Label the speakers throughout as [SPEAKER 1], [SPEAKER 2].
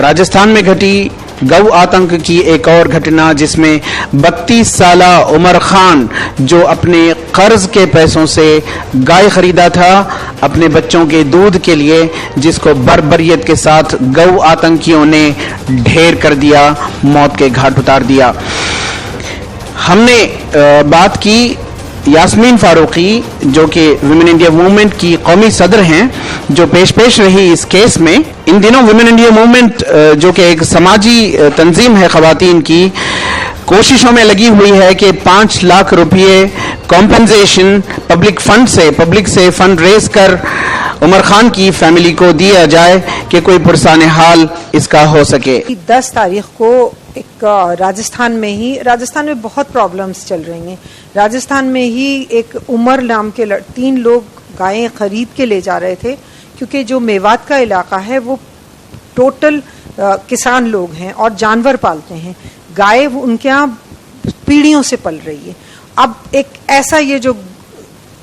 [SPEAKER 1] राजस्थान में घटी गौ आतंक की एक और घटना, जिसमें 32 साला उमर खान जो अपने कर्ज के पैसों से गाय खरीदा था अपने बच्चों के दूध के लिए, जिसको बर्बरियत के साथ गौ आतंकियों ने ढेर कर दिया, मौत के घाट उतार दिया। हमने बात की यास्मीन फारूकी, जो कि वुमेन इंडिया मूवमेंट की कौमी सदर हैं, जो पेश रही इस केस में। इन दिनों वुमेन इंडिया मूवमेंट जो कि एक समाजी तंजीम है खवातीन की, कोशिशों में लगी हुई है कि 5 लाख रुपये कॉम्पनसेशन पब्लिक से फंड रेज कर उमर खान की फैमिली को दिया जाए कि कोई पुरसाने हाल इसका हो सके।
[SPEAKER 2] 10 तारीख को एक राजस्थान में बहुत प्रॉब्लम्स चल रही हैं। राजस्थान में ही एक उमर नाम के 3 लोग गायें खरीद के ले जा रहे थे, क्योंकि जो मेवात का इलाका है वो टोटल किसान लोग हैं और जानवर पालते हैं। गाय उनके यहाँ पीढ़ियों से पल रही है। अब एक ऐसा ये जो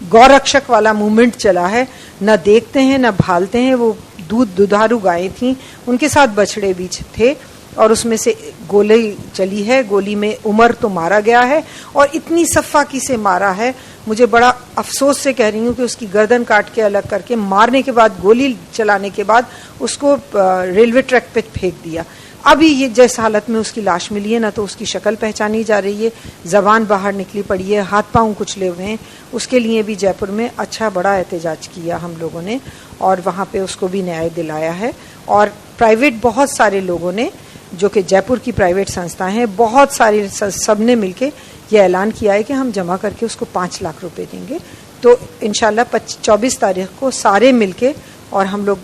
[SPEAKER 2] गौरक्षक वाला मूवमेंट चला है, न देखते हैं न भालते हैं। वो दुधारू गायें थी, उनके साथ बछड़े भी थे और उसमें से गोली चली है। गोली में उमर तो मारा गया है और इतनी सफाकी से मारा है, मुझे बड़ा अफसोस से कह रही हूँ कि उसकी गर्दन काट के अलग करके मारने के बाद, गोली चलाने के बाद उसको रेलवे ट्रैक पे फेंक दिया। अभी ये जिस हालत में उसकी लाश मिली है, ना तो उसकी शक्ल पहचानी जा रही है, जबान बाहर निकली पड़ी है, हाथ पांव कुचले हुए हैं। उसके लिए भी जयपुर में अच्छा बड़ा एहतजाज किया हम लोगों ने और वहाँ पे उसको भी न्याय दिलाया है। और प्राइवेट बहुत सारे लोगों ने, जो कि जयपुर की प्राइवेट संस्थाएं हैं, बहुत सारे सबने मिलके ये ऐलान किया है कि हम जमा करके उसको 5 लाख रुपए देंगे। तो इंशाल्लाह 24 तारीख को सारे मिलके, और हम लोग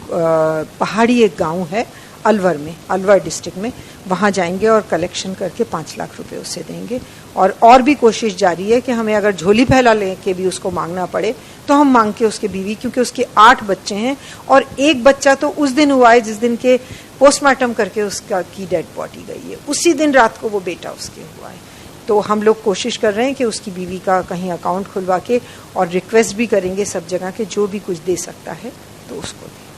[SPEAKER 2] पहाड़ी एक गांव है अलवर डिस्ट्रिक्ट में, वहां जाएंगे और कलेक्शन करके 5 लाख रुपए उससे देंगे। और भी कोशिश जारी है कि हमें अगर झोली फैला लेके भी उसको मांगना पड़े तो हम मांग के उसके बीवी, क्योंकि उसके 8 बच्चे हैं और एक बच्चा तो उस दिन हुआ है जिस दिन के पोस्टमार्टम करके उसका की डेड बॉडी गई है, उसी दिन रात को वो बेटा उसके हुआ है। तो हम लोग कोशिश कर रहे हैं कि उसकी बीवी का कहीं अकाउंट खुलवा के, और रिक्वेस्ट भी करेंगे सब जगह के जो भी कुछ दे सकता है तो उसको दे।